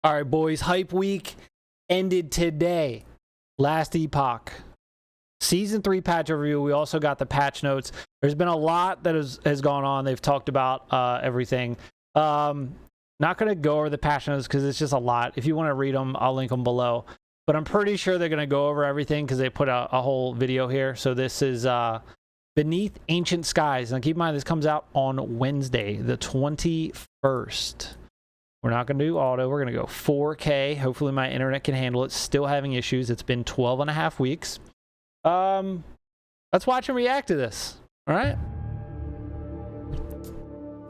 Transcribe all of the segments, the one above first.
All right, boys. Hype week ended today. Last Epoch. Season 3 patch overview. We also got the patch notes. There's been a lot that has gone on. They've talked about everything. Not going to go over the patch notes because it's just a lot. If you want to read them, I'll link them below. But I'm pretty sure they're going to go over everything because they put a whole video here. So this is Beneath Ancient Skies. Now keep in mind, this comes out on Wednesday, the 21st. We're not going to do auto. We're going to go 4K. Hopefully my internet can handle it. Still having issues. It's been 12 and a half weeks. Let's watch and react to this. All right.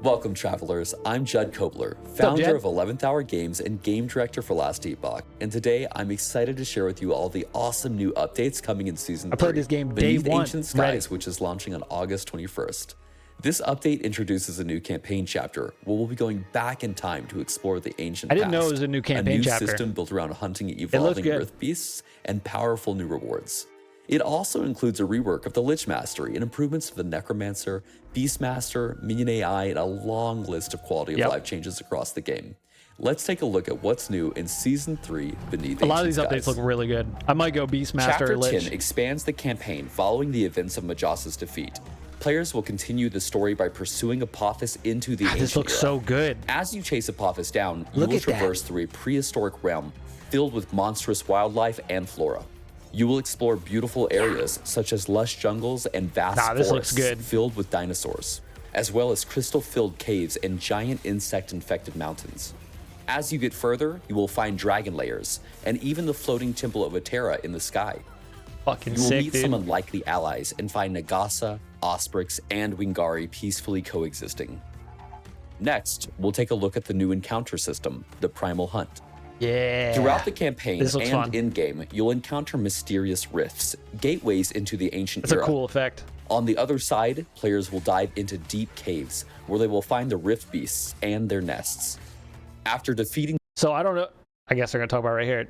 Welcome, travelers. I'm Judd Kobler, founder of 11th Hour Games and game director for Last Epoch. And today, I'm excited to share with you all the awesome new updates coming in Season 3. I played this game day Beneath one. Ancient Skies, which is launching on August 21st. This update introduces a new campaign chapter where we'll be going back in time to explore the ancient past. I didn't know it was a new campaign chapter. A new system built around hunting evolving earth beasts and powerful new rewards. It also includes a rework of the Lich Mastery and improvements to the Necromancer, Beastmaster, Minion AI, and a long list of quality of life changes across the game. Let's take a look at what's new in Season 3 Beneath Ancient Skies. A lot of these updates look really good. I might go Beastmaster Chapter or Lich. 10 expands the campaign following the events of Majasa's defeat. Players will continue the story by pursuing Apophis into the ancient This looks era. so good. As you chase Apophis down, you will traverse through a prehistoric realm filled with monstrous wildlife and flora. You will explore beautiful areas such as lush jungles and vast forests filled with dinosaurs, as well as crystal-filled caves and giant insect-infected mountains. As you get further, you will find dragon layers and even the floating temple of Atera in the sky. Fucking you will sick, meet dude. some unlikely allies and find Nagasa, Osprix, and Wingari peacefully coexisting. Next, we'll take a look at the new encounter system, the Primal Hunt. Yeah. Throughout the campaign and fun. in-game, you'll encounter mysterious rifts, gateways into the ancient era. That's a cool effect. On the other side, players will dive into deep caves where they will find the rift beasts and their nests. After defeating... So I don't know. I guess they're going to talk about right here.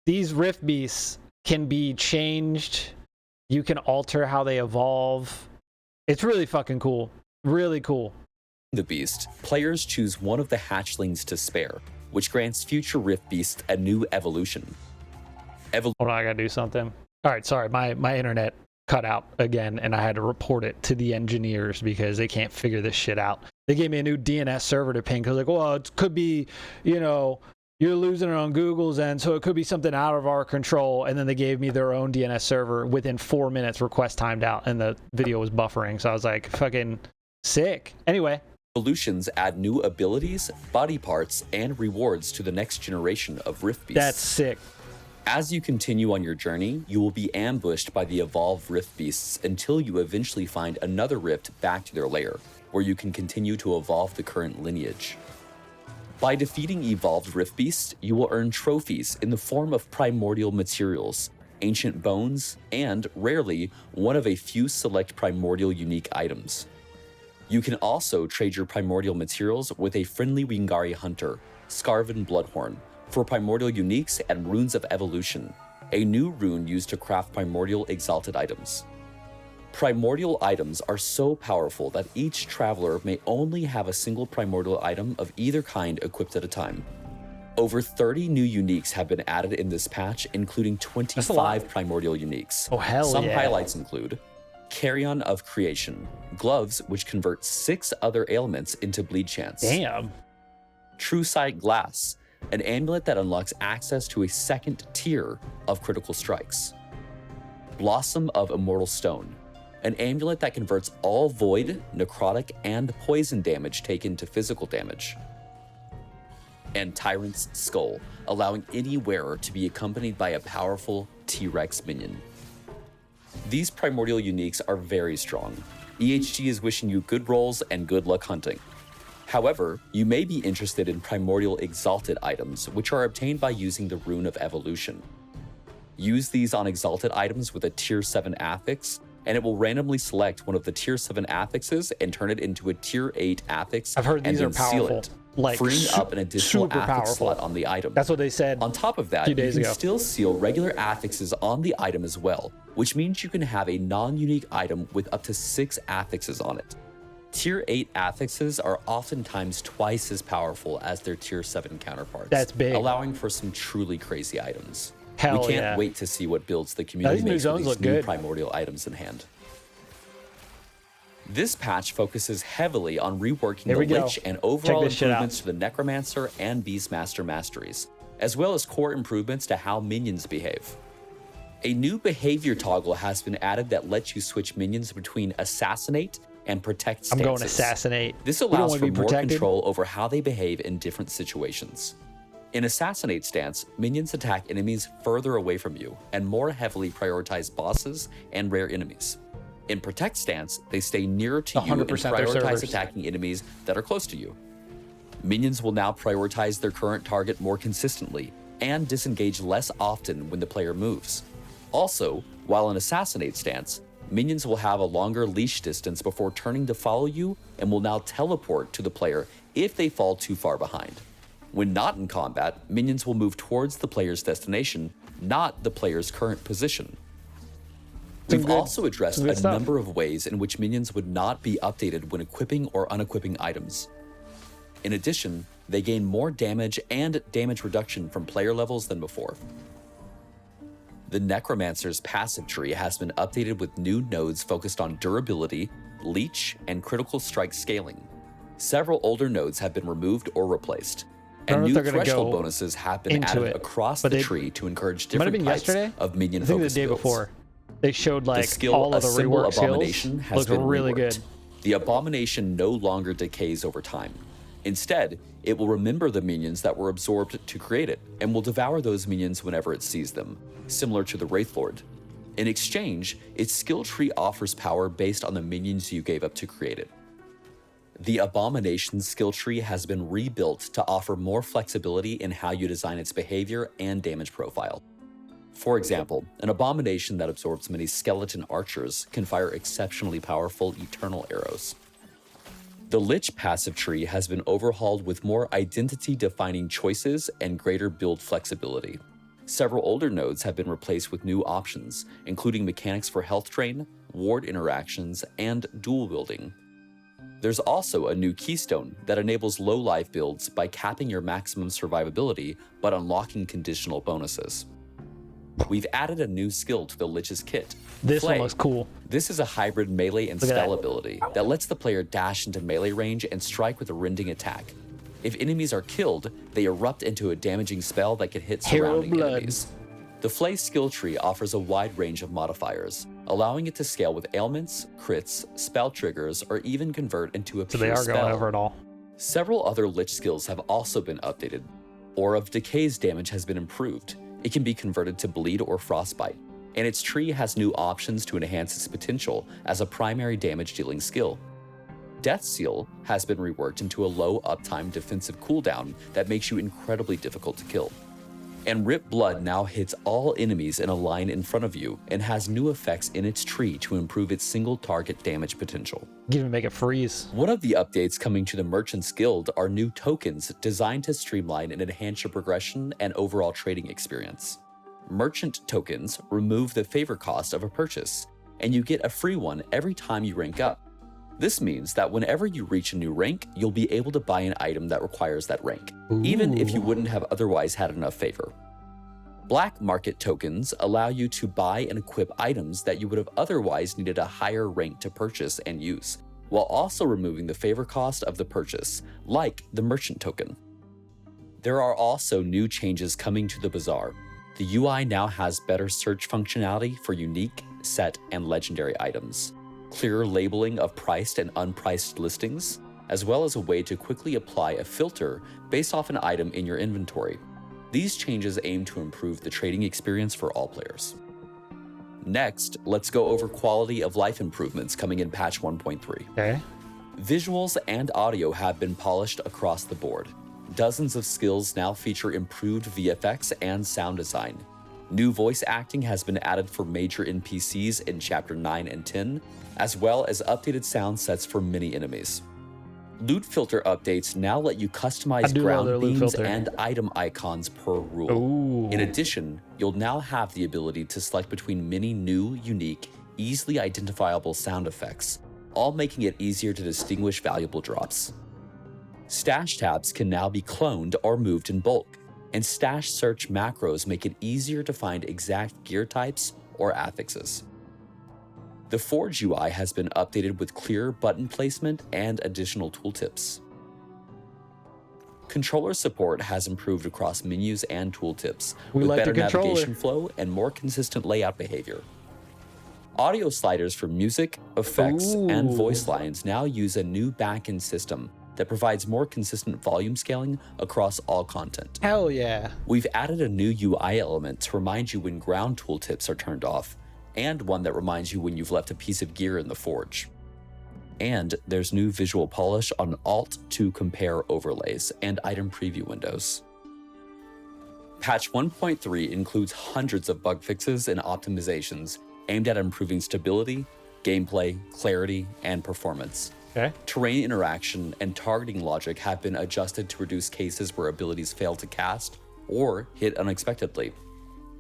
These rift beasts can be changed. You can alter how they evolve. It's really fucking cool. Really cool. The beast, players choose one of the hatchlings to spare, which grants future rift beasts a new evolution. Hold on, I gotta do something. All right, sorry, my internet cut out again, and I had to report it to the engineers because they can't figure this shit out. They gave me a new DNS server to ping because like, well, it could be, you know, you're losing it on Google's end, so it could be something out of our control. And then they gave me their own DNS server within 4 minutes. Request timed out, and the video was buffering. So I was like, fucking sick. Anyway. Evolutions add new abilities, body parts, and rewards to the next generation of rift beasts. That's sick. As you continue on your journey, you will be ambushed by the evolved rift beasts until you eventually find another rift back to their lair, where you can continue to evolve the current lineage. By defeating evolved rift beasts, you will earn trophies in the form of primordial materials, ancient bones, and, rarely, one of a few select primordial unique items. You can also trade your primordial materials with a friendly Wingari hunter, Scarven Bloodhorn, for primordial uniques and runes of evolution, a new rune used to craft primordial exalted items. Primordial items are so powerful that each traveler may only have a single primordial item of either kind equipped at a time. Over 30 new uniques have been added in this patch, including 25 primordial uniques. Oh, hell Some yeah. highlights include Carrion of Creation, gloves which convert 6 other ailments into bleed chance. Damn. True Sight Glass, an amulet that unlocks access to a second tier of critical strikes. Blossom of Immortal Stone, an amulet that converts all void, necrotic, and poison damage taken to physical damage. And Tyrant's Skull, allowing any wearer to be accompanied by a powerful T-Rex minion. These primordial uniques are very strong. EHG is wishing you good rolls and good luck hunting. However, you may be interested in primordial exalted items, which are obtained by using the Rune of Evolution. Use these on exalted items with a Tier 7 affix, and it will randomly select one of the Tier 7 affixes and turn it into a Tier 8 affix. I've heard these are and then seal powerful. it, Like, freeing up an additional super affix powerful. slot on the item. That's what they said. On top of that, few you days can ago. still seal regular affixes on the item as well, which means you can have a non-unique item with up to 6 affixes on it. Tier 8 affixes are oftentimes twice as powerful as their Tier 7 counterparts. That's big. Allowing for some truly crazy items. Hell we can't yeah. wait to see what builds the community These new makes with zones these look new good. primordial items in hand. This patch focuses heavily on reworking the Lich and overall improvements to the Necromancer and Beastmaster masteries, as well as core improvements to how minions behave. A new behavior toggle has been added that lets you switch minions between Assassinate and Protect stances. I'm going Assassinate. This allows for more control over how they behave in different situations. In Assassinate stance, minions attack enemies further away from you and more heavily prioritize bosses and rare enemies. In Protect stance, they stay nearer to you and prioritize attacking enemies that are close to you. Minions will now prioritize their current target more consistently and disengage less often when the player moves. Also, while in Assassinate stance, minions will have a longer leash distance before turning to follow you and will now teleport to the player if they fall too far behind. When not in combat, minions will move towards the player's destination, not the player's current position. We've also addressed a number of ways in which minions would not be updated when equipping or unequipping items. In addition, they gain more damage and damage reduction from player levels than before. The Necromancer's passive tree has been updated with new nodes focused on durability, leech, and critical strike scaling. Several older nodes have been removed or replaced, and new threshold bonuses have been added across the tree to encourage different types of minion focus builds. The day before, they showed like all of the rework Abomination has been really reworked. good. The Abomination no longer decays over time. Instead, it will remember the minions that were absorbed to create it, and will devour those minions whenever it sees them, similar to the Wraithlord. In exchange, its skill tree offers power based on the minions you gave up to create it. The Abomination's skill tree has been rebuilt to offer more flexibility in how you design its behavior and damage profile. For example, an Abomination that absorbs many skeleton archers can fire exceptionally powerful eternal arrows. The Lich passive tree has been overhauled with more identity-defining choices and greater build flexibility. Several older nodes have been replaced with new options, including mechanics for health drain, ward interactions, and dual wielding. There's also a new keystone that enables low life builds by capping your maximum survivability but unlocking conditional bonuses. We've added a new skill to the Lich's kit. This one looks cool. This is a hybrid melee and spell ability that lets the player dash into melee range and strike with a rending attack. If enemies are killed, they erupt into a damaging spell that can hit surrounding enemies. The Flay skill tree offers a wide range of modifiers, allowing it to scale with ailments, crits, spell triggers, or even convert into a pure spell. So they are going over it all. Several other Lich skills have also been updated. Aura of Decay's damage has been improved. It can be converted to bleed or frostbite, and its tree has new options to enhance its potential as a primary damage-dealing skill. Death Seal has been reworked into a low uptime defensive cooldown that makes you incredibly difficult to kill. And Rip Blood now hits all enemies in a line in front of you and has new effects in its tree to improve its single target damage potential. Even make it freeze. One of the updates coming to the Merchant's Guild are new tokens designed to streamline and enhance your progression and overall trading experience. Merchant tokens remove the favor cost of a purchase, and you get a free one every time you rank up. This means that whenever you reach a new rank, you'll be able to buy an item that requires that rank, even if you wouldn't have otherwise had enough favor. Black market tokens allow you to buy and equip items that you would have otherwise needed a higher rank to purchase and use, while also removing the favor cost of the purchase, like the merchant token. There are also new changes coming to the bazaar. The UI now has better search functionality for unique, set, and legendary items, clearer labeling of priced and unpriced listings, as well as a way to quickly apply a filter based off an item in your inventory. These changes aim to improve the trading experience for all players. Next, let's go over quality of life improvements coming in patch 1.3. Okay. Visuals and audio have been polished across the board. Dozens of skills now feature improved VFX and sound design. New voice acting has been added for major NPCs in Chapter 9 and 10, as well as updated sound sets for many enemies. Loot filter updates now let you customize ground themes and item icons per rule. Ooh. In addition, you'll now have the ability to select between many new, unique, easily identifiable sound effects, all making it easier to distinguish valuable drops. Stash tabs can now be cloned or moved in bulk, and stash search macros make it easier to find exact gear types or affixes. The Forge UI has been updated with clearer button placement and additional tooltips. Controller support has improved across menus and tooltips, with better navigation flow and more consistent layout behavior. Audio sliders for music, effects, and voice lines now use a new backend system that provides more consistent volume scaling across all content. Hell yeah. We've added a new UI element to remind you when ground tooltips are turned off, and one that reminds you when you've left a piece of gear in the Forge. And there's new visual polish on Alt to compare overlays and item preview windows. Patch 1.3 includes hundreds of bug fixes and optimizations aimed at improving stability, gameplay, clarity, and performance. Okay. Terrain interaction and targeting logic have been adjusted to reduce cases where abilities fail to cast or hit unexpectedly.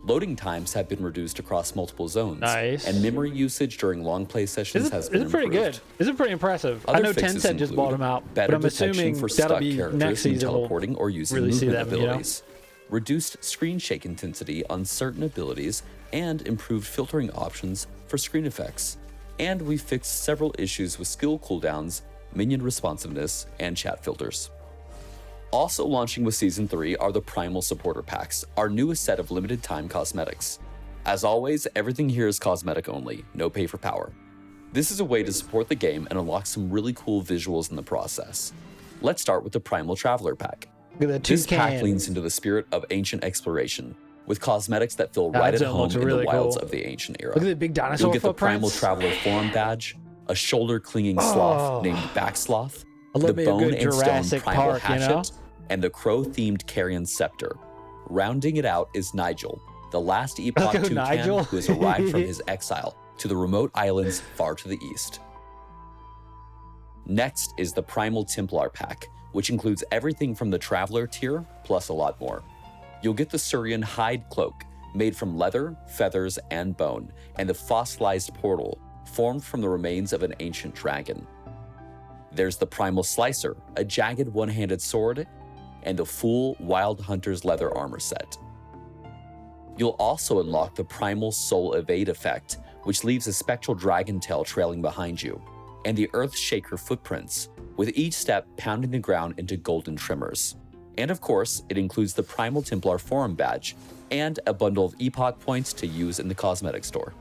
Loading times have been reduced across multiple zones. Nice. And memory usage during long play sessions has been pretty improved. good. This is pretty impressive. Other I know fixes Tencent just bought them out, but better I'm detection assuming for that'll stuck be next characters when season. teleporting or using really see movement them, you know? abilities, reduced screen shake intensity on certain abilities, and improved filtering options for screen effects. And we fixed several issues with skill cooldowns, minion responsiveness, and chat filters. Also launching with Season 3 are the Primal Supporter Packs, our newest set of limited time cosmetics. As always, everything here is cosmetic only, no pay for power. This is a way to support the game and unlock some really cool visuals in the process. Let's start with the Primal Traveler Pack. Look at that This pack toucan. leans into the spirit of ancient exploration, with cosmetics that feel right at zone home looks in really the wilds cool. of the ancient era. Look at the big dinosaur You'll get the Primal footprints. Traveler Forum Badge, a shoulder-clinging sloth named Backsloth, I the love me a bone good and stone Jurassic Primal Park, you Hatchet, know? and the crow-themed Carrion Scepter. Rounding it out is Nigel, the last Epoch toucan Nigel. who has arrived from his exile to the remote islands far to the east. Next is the Primal Templar Pack, which includes everything from the Traveler tier, plus a lot more. You'll get the Surian Hide Cloak, made from leather, feathers, and bone, and the fossilized portal, formed from the remains of an ancient dragon. There's the Primal Slicer, a jagged one-handed sword, and the full Wild Hunter's leather armor set. You'll also unlock the Primal Soul Evade effect, which leaves a spectral dragon tail trailing behind you, and the Earth Shaker footprints, with each step pounding the ground into golden tremors. And of course, it includes the Primal Templar Forum Badge, and a bundle of Epoch points to use in the cosmetic store.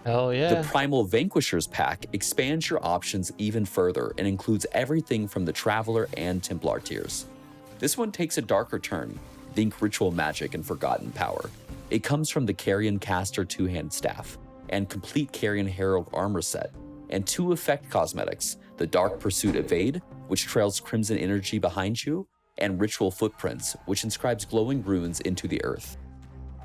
Hell yeah. The Primal Vanquishers pack expands your options even further and includes everything from the Traveler and Templar tiers. This one takes a darker turn, think Ritual Magic and Forgotten Power. It comes from the Carrion Caster two-hand staff, and complete Carrion Herald armor set, and 2 effect cosmetics, the Dark Pursuit Evade, which trails Crimson Energy behind you, and Ritual Footprints, which inscribes glowing runes into the earth.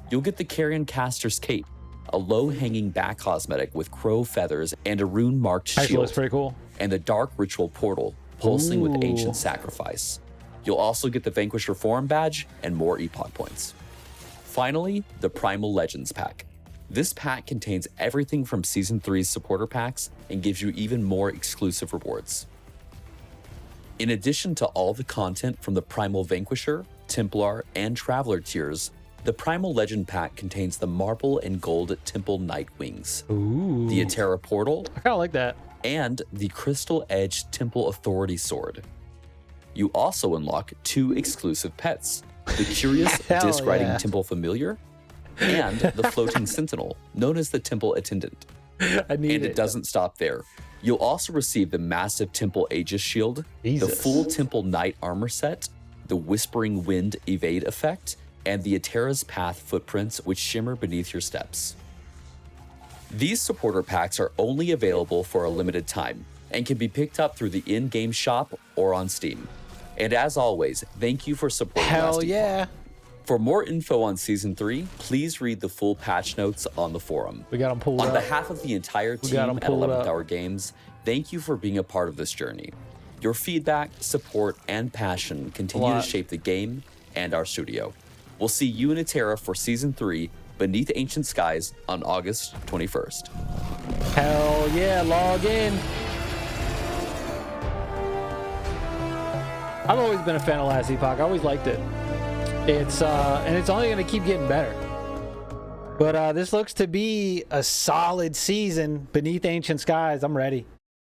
You'll get the Carrion Caster's Cape, a low-hanging back cosmetic with crow feathers and a rune-marked Actually, shield, looks pretty cool. and the Dark Ritual Portal, pulsing with ancient sacrifice. You'll also get the Vanquisher Forum Badge and more Epoch points. Finally, the Primal Legends pack. This pack contains everything from Season 3's supporter packs and gives you even more exclusive rewards. In addition to all the content from the Primal Vanquisher, Templar, and Traveler tiers, the Primal Legend pack contains the Marble and Gold Temple Night Wings, Ooh. the Atera Portal, I kind of like that. and the Crystal Edge Temple Authority Sword. You also unlock 2 exclusive pets, the Curious Hell Disc Riding yeah. Temple Familiar and the Floating Sentinel, known as the Temple Attendant. I need And it doesn't stop there. You'll also receive the massive Temple Aegis Shield, the Jesus. full Temple Knight armor set, the Whispering Wind Evade effect, and the Atera's Path footprints which shimmer beneath your steps. These supporter packs are only available for a limited time and can be picked up through the in-game shop or on Steam. And as always, thank you for supporting Hell Last Epoch. yeah. For more info on Season 3, please read the full patch notes on the forum. We got them pulled On up. behalf of the entire team got 'em at pulled 11th up. Hour Games, thank you for being a part of this journey. Your feedback, support, and passion continue to lot. shape the game and our studio. We'll see you in Atera for Season 3 Beneath Ancient Skies on August 21st. Hell yeah, log in. I've always been a fan of Last Epoch. I always liked it. It's and it's only going to keep getting better. But this looks to be a solid season. Beneath Ancient Skies. I'm ready.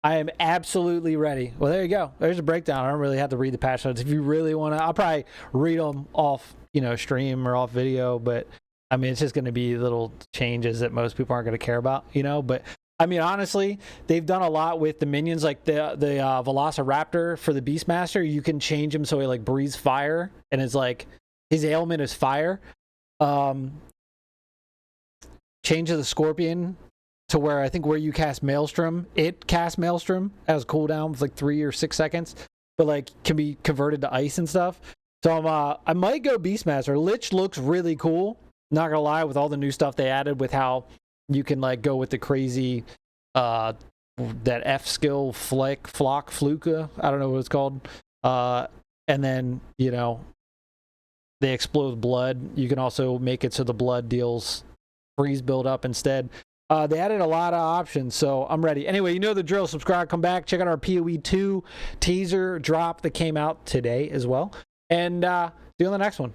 I am absolutely ready. Well, there you go. There's a breakdown. I don't really have to read the patch notes. If you really want to, I'll probably read them off, stream or off video. But I mean, it's just going to be little changes that most people aren't going to care about, But I mean, honestly, they've done a lot with the minions, like the Velociraptor for the Beastmaster. You can change him so he like breathes fire, and it's like his ailment is fire. Change of the Scorpion to where I think where you cast Maelstrom, it casts Maelstrom as cooldown with like 3 or 6 seconds, but like can be converted to ice and stuff. So I might go Beastmaster. Lich looks really cool. Not gonna lie, with all the new stuff they added with how you can like go with the crazy that F skill flock fluka. I don't know what it's called. And then they explode blood. You can also make it so the blood deals freeze build up instead. They added a lot of options, so I'm ready. Anyway, you know the drill. Subscribe, come back, check out our PoE 2 teaser drop that came out today as well, and see you on the next one.